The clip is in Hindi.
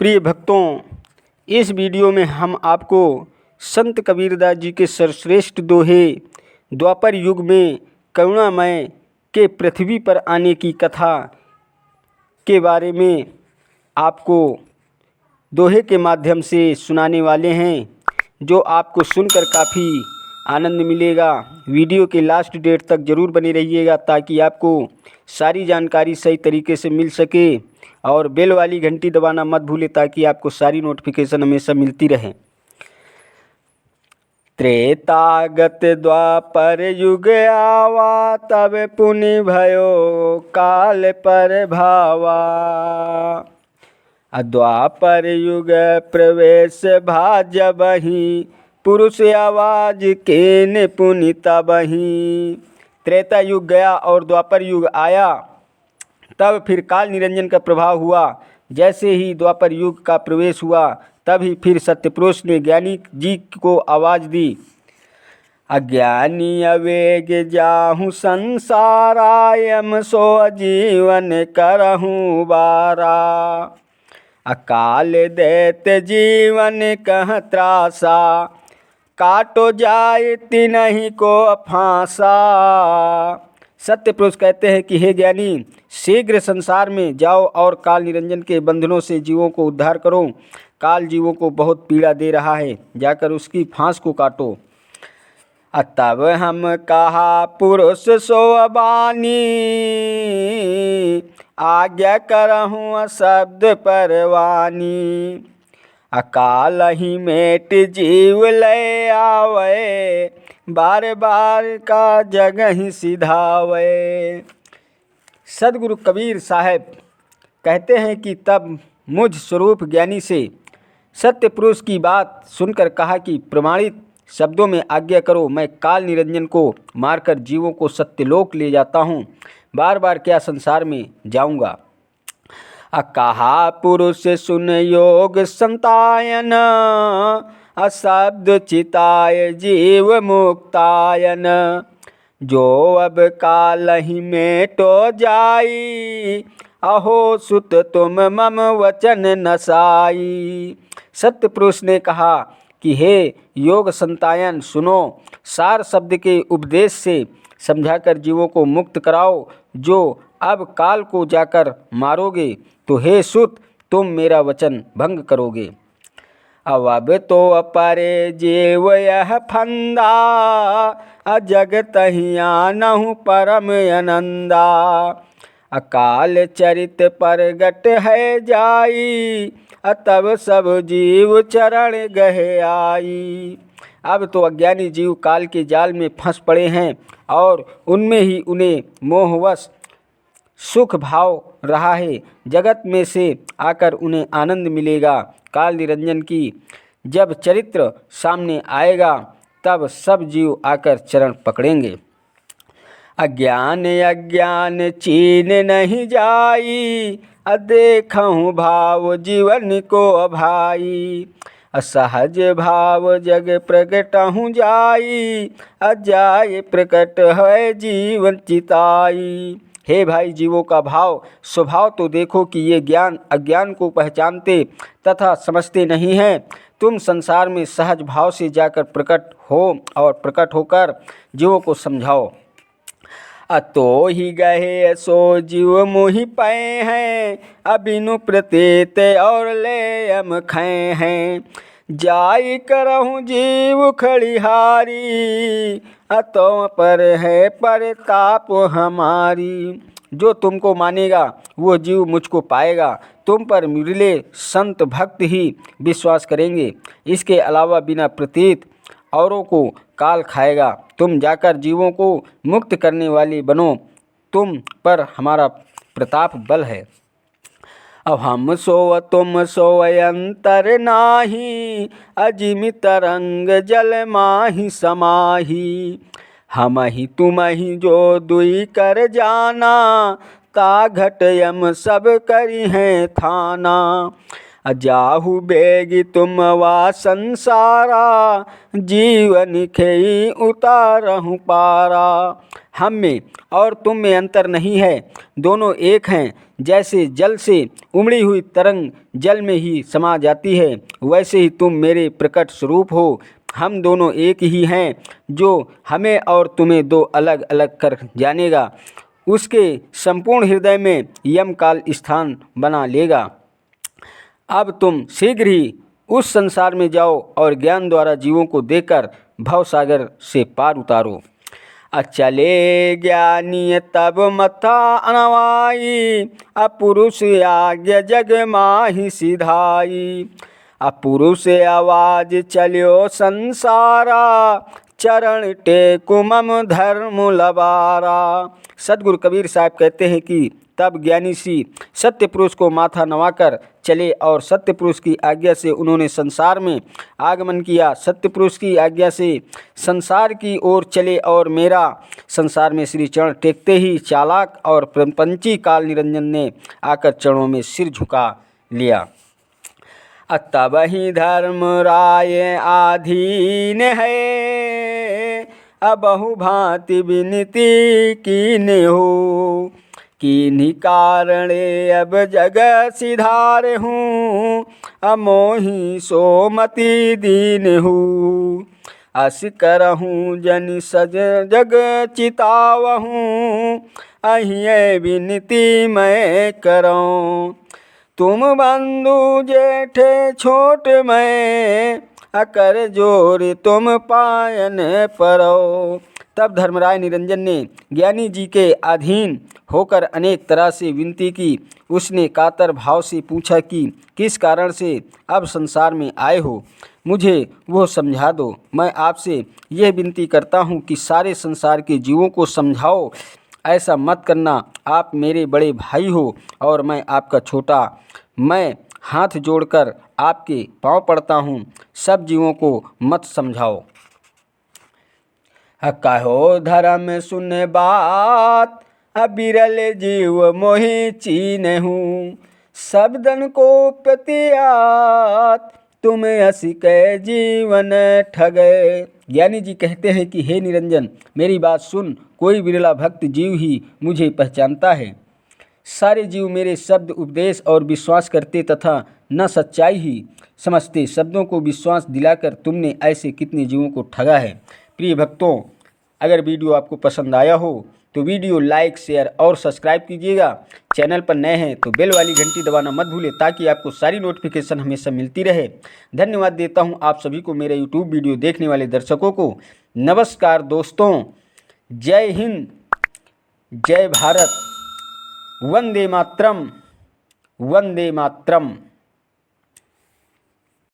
प्रिय भक्तों, इस वीडियो में हम आपको संत कबीरदास जी के सर्वश्रेष्ठ दोहे द्वापर युग में करुणामय के पृथ्वी पर आने की कथा के बारे में आपको दोहे के माध्यम से सुनाने वाले हैं, जो आपको सुनकर काफ़ी आनंद मिलेगा। वीडियो के लास्ट डेट तक ज़रूर बने रहिएगा ताकि आपको सारी जानकारी सही तरीके से मिल सके, और बेल वाली घंटी दबाना मत भूलें ताकि आपको सारी नोटिफिकेशन हमेशा मिलती रहे। त्रेतागत द्वापर युग आवा, तब पुनि भयो काल पर भावा। द्वापर युग प्रवेश भाजबहि, पुरुष आवाज केन पुनि तबहि। त्रेता युग गया और द्वापर युग आया, तब फिर काल निरंजन का प्रभाव हुआ। जैसे ही द्वापर युग का प्रवेश हुआ, तभी फिर सत्यपुरुष ने ज्ञानी जी को आवाज़ दी। अज्ञानी अवेग जाहूँ संसारा, यम सो जीवन करहूँ बारा। अकाल देत जीवन कह त्रासा, काटो जाए तिन्हि को फांसा। सत्य पुरुष कहते हैं कि हे ज्ञानी, शीघ्र संसार में जाओ और काल निरंजन के बंधनों से जीवों को उद्धार करो। काल जीवों को बहुत पीड़ा दे रहा है, जाकर उसकी फांस को काटो। तब हम कहा पुरुष सो बानी, आज्ञा करहूँ शब्द परवानी। अकाल ही मेट जीव ले आवे, बार बार का जगह ही सिधावे। सदगुरु कबीर साहब कहते हैं कि तब मुझ स्वरूप ज्ञानी से सत्य पुरुष की बात सुनकर कहा कि प्रमाणित शब्दों में आज्ञा करो, मैं काल निरंजन को मारकर जीवों को सत्यलोक ले जाता हूँ, बार बार क्या संसार में जाऊँगा। कहा पुरुष सुन योग संतायन, शब्द चिताय जीव मुक्तायन। जो अब काल ही मेटो जाई, अहो सुत तुम मम वचन नसाई। सत्य पुरुष ने कहा कि हे योग संतायन, सुनो, सार शब्द के उपदेश से समझाकर जीवों को मुक्त कराओ। जो अब काल को जाकर मारोगे तो हे सुत, तुम मेरा वचन भंग करोगे। अब तो अपरे जीव यह फंदा, जगत ही आनहु परम आनंदा। अकाल चरित परगट है जाई, तब सब जीव चरण गहे आई। अब तो अज्ञानी जीव काल के जाल में फंस पड़े हैं और उनमें ही उन्हें मोहवश सुख भाव रहा है। जगत में से आकर उन्हें आनंद मिलेगा। काल निरंजन की जब चरित्र सामने आएगा, तब सब जीव आकर चरण पकड़ेंगे। अज्ञान अज्ञान चीन नहीं जाई, देखूँ भाव जीवन को भाई। असहज भाव जग प्रकट हूँ जाई, अजाय प्रकट है जीवन चिताई। हे भाई, जीवों का भाव स्वभाव तो देखो कि ये ज्ञान अज्ञान को पहचानते तथा समझते नहीं हैं। तुम संसार में सहज भाव से जाकर प्रकट हो और प्रकट होकर जीवों को समझाओ। तो ही गहे सो जीव मोहि पै हैं, अबिनु प्रतीत और ले हम खै हैं। जाई करहूँ जीव खड़िहारी, तो पर है परताप हमारी। जो तुमको मानेगा वो जीव मुझको पाएगा। तुम पर मुरले संत भक्त ही विश्वास करेंगे। इसके अलावा बिना प्रतीत औरों को काल खाएगा। तुम जाकर जीवों को मुक्त करने वाले बनो, तुम पर हमारा प्रताप बल है। अब हम सोव तुम सोय अंतर नाही, अजिमित रंग जल माही समाही। हम ही तुम ही जो दुई कर जाना, ता घट यम सब करी हैं थाना। जाहु बेगी तुम वा संसारा, जीवन खेई उतारहु पारा। हम में और तुम में अंतर नहीं है, दोनों एक हैं। जैसे जल से उमड़ी हुई तरंग जल में ही समा जाती है, वैसे ही तुम मेरे प्रकट स्वरूप हो। हम दोनों एक ही हैं। जो हमें और तुम्हें दो अलग अलग कर जानेगा, उसके संपूर्ण हृदय में यम काल स्थान बना लेगा। अब तुम शीघ्र ही उस संसार में जाओ और ज्ञान द्वारा जीवों को देकर भवसागर से पार उतारो। अचले ज्ञानी तब मथा अनवाई, अपुरुष आज्ञ जग माहि सिधाई। अपुरुष आवाज चलियो संसारा, चरण टेकु मम धर्म लबारा। सदगुरु कबीर साहब कहते हैं कि तब ज्ञानी सी सत्य पुरुष को माथा नवाकर चले और सत्य पुरुष की आज्ञा से उन्होंने संसार में आगमन किया। सत्य पुरुष की आज्ञा से संसार की ओर चले और मेरा संसार में श्री चरण टेकते ही चालाक और प्रपंची काल निरंजन ने आकर चरणों में सिर झुका लिया। तब ही धर्म राय आधीन है, बहु भांति विनती कीन्हे हो। किन्हीं कारणे अब जग सिधार हूँ, मोहि सोमति दीन हूँ। अस करहूँ जन सज जग चितावहूँ, अहिए विनती मैं करऊँ। तुम बंधु जेठे छोट मैं, अकर जोर तुम पायन परो। तब धर्मराय निरंजन ने ज्ञानी जी के अधीन होकर अनेक तरह से विनती की। उसने कातर भाव से पूछा कि किस कारण से अब संसार में आए हो, मुझे वो समझा दो। मैं आपसे यह विनती करता हूँ कि सारे संसार के जीवों को समझाओ। ऐसा मत करना, आप मेरे बड़े भाई हो और मैं आपका छोटा। मैं हाथ जोड़कर आपके पांव पड़ता हूँ, सब जीवों को मत समझाओ। कहो धर्म सुन बात, बिरल जीव मोहि चीन्हूँ। शब्दन को प्रतियात, तुम असी कै जीवन ठगे। ज्ञानी जी कहते हैं कि हे निरंजन, मेरी बात सुन। कोई विरला भक्त जीव ही मुझे पहचानता है। सारे जीव मेरे शब्द उपदेश और विश्वास करते तथा न सच्चाई ही समझते। शब्दों को विश्वास दिलाकर तुमने ऐसे कितने जीवों को ठगा है। प्रिय भक्तों, अगर वीडियो आपको पसंद आया हो तो वीडियो लाइक शेयर और सब्सक्राइब कीजिएगा। चैनल पर नए हैं तो बेल वाली घंटी दबाना मत भूलें ताकि आपको सारी नोटिफिकेशन हमेशा मिलती रहे। धन्यवाद देता हूं आप सभी को, मेरे यूट्यूब वीडियो देखने वाले दर्शकों को। नमस्कार दोस्तों, जय हिंद, जय भारत, वंदे मातरम, वंदे मातरम।